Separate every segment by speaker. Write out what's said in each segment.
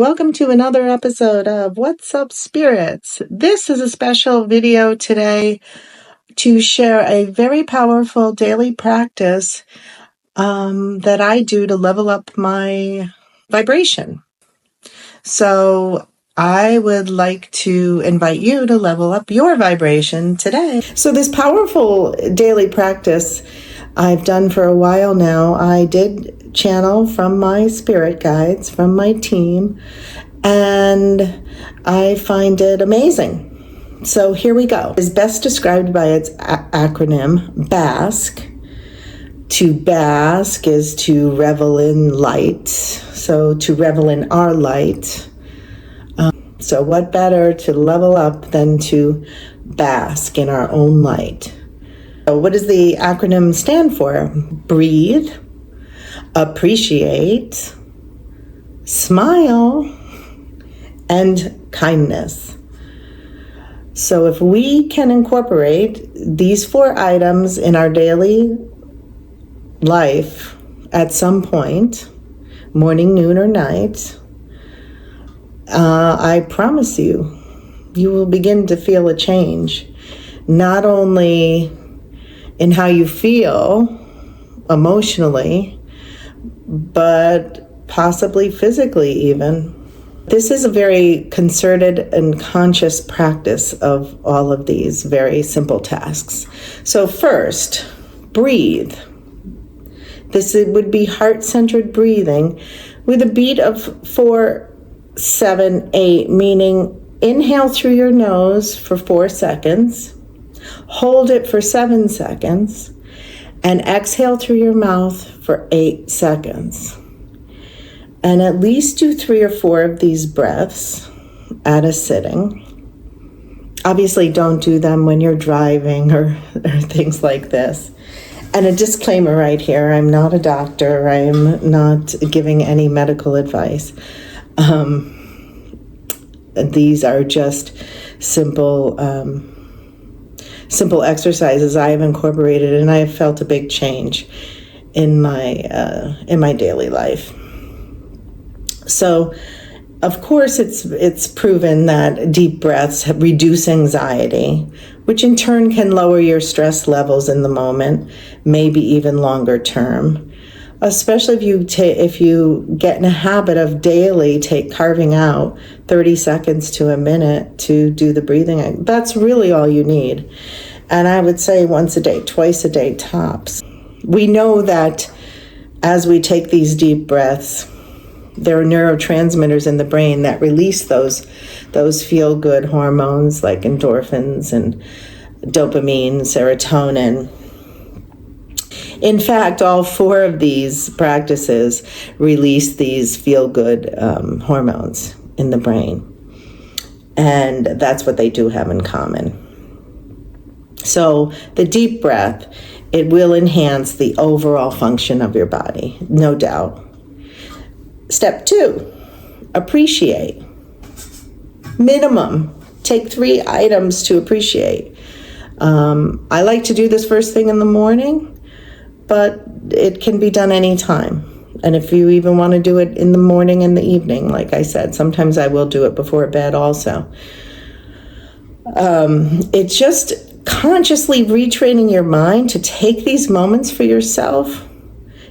Speaker 1: welcome to another episode of What's Up Spirits. This is a special video today to share a very powerful daily practice that I do to level up my vibration. So I would like to invite you to level up your vibration today. So this powerful daily practice I've done for a while now. I did channel from my spirit guides, from my team, and I find it amazing. So here we go. It is best described by its acronym, BASK. To bask is to revel in light. So to revel in our light. So what better to level up than to bask in our own light? So what does the acronym stand for? Breathe, appreciate, smile, and kindness. So if we can incorporate these 4 items in our daily life at some point, morning, noon, or night, I promise you, you will begin to feel a change, not only in how you feel emotionally, but possibly physically even. This is a very concerted and conscious practice of all of these very simple tasks. So first, breathe. This would be heart-centered breathing with a beat of 4, 7, 8, meaning inhale through your nose for 4 seconds, hold it for 7 seconds, and exhale through your mouth for 8 seconds. And at least do 3 or 4 of these breaths at a sitting. Obviously, don't do them when you're driving or things like this. And a disclaimer right here, I'm not a doctor. I'm not giving any medical advice. These are just simple exercises I have incorporated, and I have felt a big change in my daily life. So, of course, it's proven that deep breaths reduce anxiety, which in turn can lower your stress levels in the moment, maybe even longer term. Especially if you get in a habit of daily carving out 30 seconds to a minute to do the breathing. That's really all you need. And I would say once a day, twice a day tops. We know that as we take these deep breaths, there are neurotransmitters in the brain that release those feel-good hormones like endorphins and dopamine, serotonin. In fact, all 4 of these practices release these feel-good hormones in the brain. And that's what they do have in common. So the deep breath, it will enhance the overall function of your body, no doubt. Step 2, appreciate. Minimum, take 3 items to appreciate. I like to do this first thing in the morning, but it can be done anytime. And if you even want to do it in the morning and the evening, like I said, sometimes I will do it before bed also. It's just consciously retraining your mind to take these moments for yourself,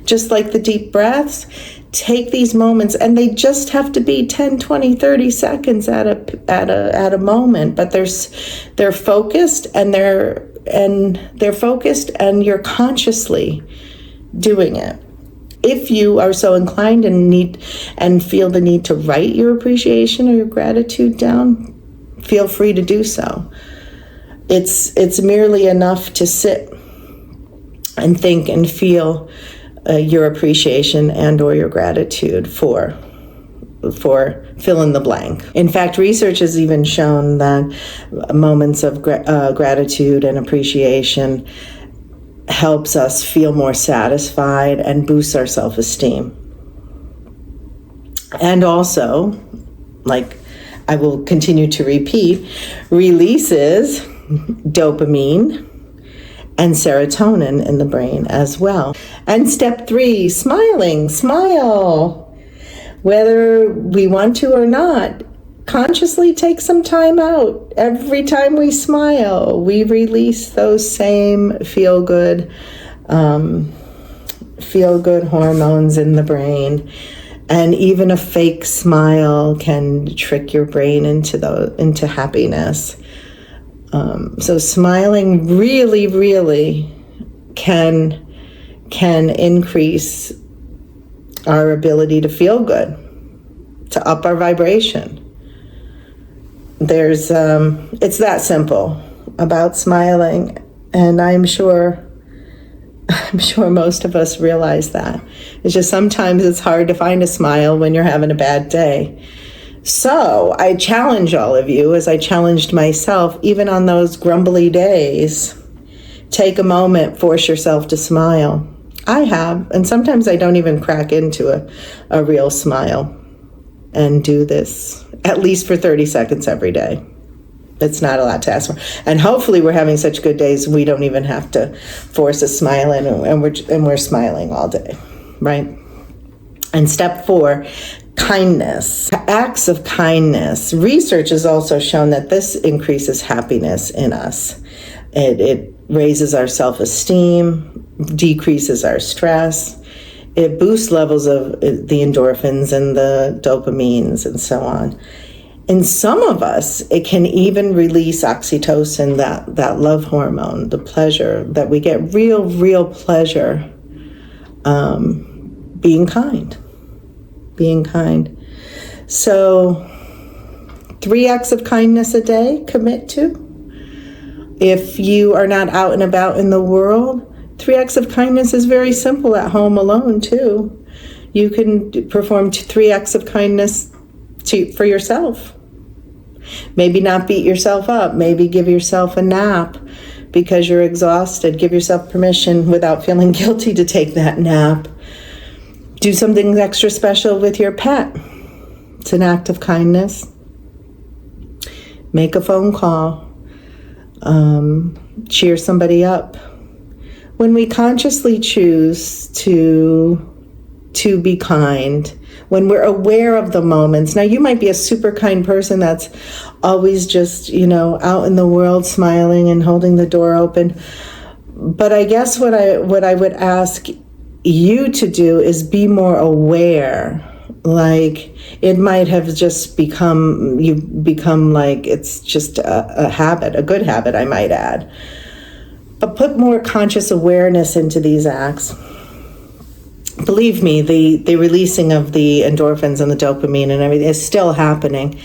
Speaker 1: just like the deep breaths. Take these moments, and they just have to be 10, 20, 30 seconds at a moment, but they're focused and they're focused, and you're consciously doing it. If you are so inclined and feel the need to write your appreciation or your gratitude down, feel free to do so. It's merely enough to sit and think and feel your appreciation and or your gratitude for fill in the blank. In fact, research has even shown that moments of gratitude and appreciation helps us feel more satisfied and boosts our self-esteem. And also, like I will continue to repeat, releases dopamine and serotonin in the brain as well. And step 3, smiling, smile. whether we want to or not, consciously take some time out. Every time we smile, we release those same feel-good hormones in the brain. And even a fake smile can trick your brain into happiness. So smiling really, really can increase our ability to feel good, to up our vibration. It's that simple about smiling, and I'm sure most of us realize that. It's just sometimes it's hard to find a smile when you're having a bad day. So I challenge all of you, as I challenged myself, even on those grumbly days, take a moment, force yourself to smile. I have, and sometimes I don't even crack into a real smile, and do this at least for 30 seconds every day. It's not a lot to ask for. And hopefully we're having such good days we don't even have to force a smile in, and we're smiling all day, right? And step 4, kindness. Acts of kindness. Research has also shown that this increases happiness in us. It raises our self-esteem, decreases our stress. It boosts levels of the endorphins and the dopamines and so on. In some of us, it can even release oxytocin, that love hormone, the pleasure, that we get real pleasure being kind. So 3 acts of kindness a day, commit to. If you are not out and about in the world, 3 acts of kindness is very simple at home alone too. You can perform 3 acts of kindness for yourself. Maybe not beat yourself up. Maybe give yourself a nap because you're exhausted. Give yourself permission without feeling guilty to take that nap. Do something extra special with your pet. It's an act of kindness. Make a phone call. Cheer somebody up. When we consciously choose to be kind, when we're aware of the moments. Now, you might be a super kind person that's always just, out in the world smiling and holding the door open. But I guess what I would ask you to do is be more aware. Like, it might have just become like it's just a habit, a good habit, I might add. But put more conscious awareness into these acts. Believe me, the releasing of the endorphins and the dopamine and everything is still happening.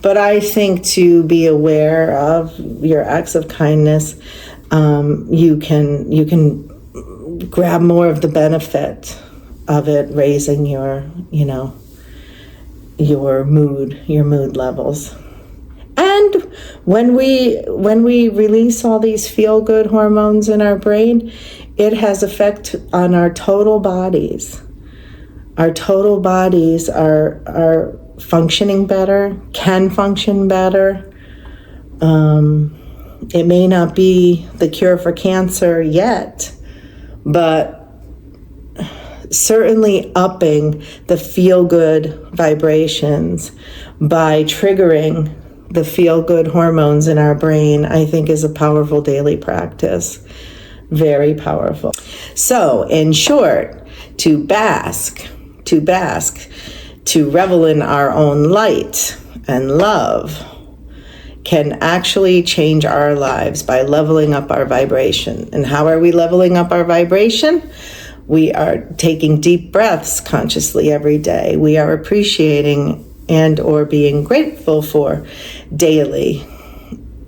Speaker 1: But I think to be aware of your acts of kindness, you can grab more of the benefit of it, raising your mood levels. And when we release all these feel-good hormones in our brain, it has effect on our total bodies. Our total bodies are functioning better, can function better. It may not be the cure for cancer yet, but certainly upping the feel-good vibrations by triggering the feel-good hormones in our brain, I think, is a powerful daily practice. Very powerful. So, in short, to bask, to revel in our own light and love can actually change our lives by leveling up our vibration. And how are we leveling up our vibration? We are taking deep breaths consciously every day. We are appreciating and or being grateful for daily.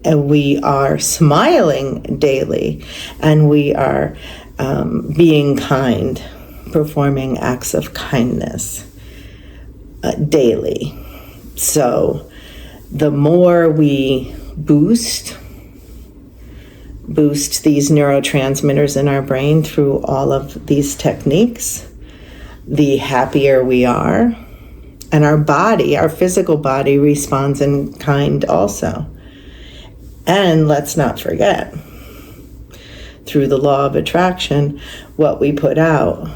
Speaker 1: And we are smiling daily. And we are being kind, performing acts of kindness daily. So the more we boost these neurotransmitters in our brain through all of these techniques, the happier we are. And our body, our physical body, responds in kind also. And let's not forget, through the law of attraction, what we put out,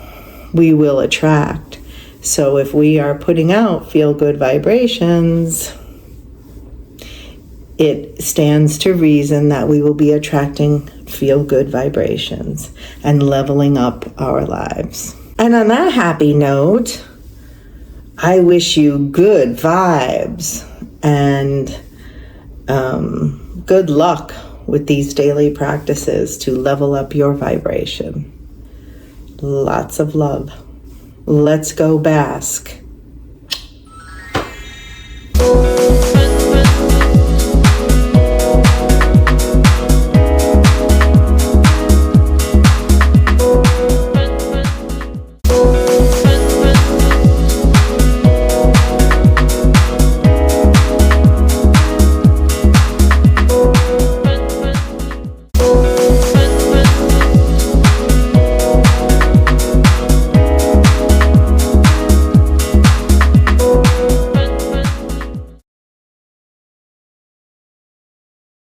Speaker 1: we will attract. So if we are putting out feel-good vibrations, it stands to reason that we will be attracting feel-good vibrations and leveling up our lives. And on that happy note, I wish you good vibes and good luck with these daily practices to level up your vibration. Lots of love. Let's go bask.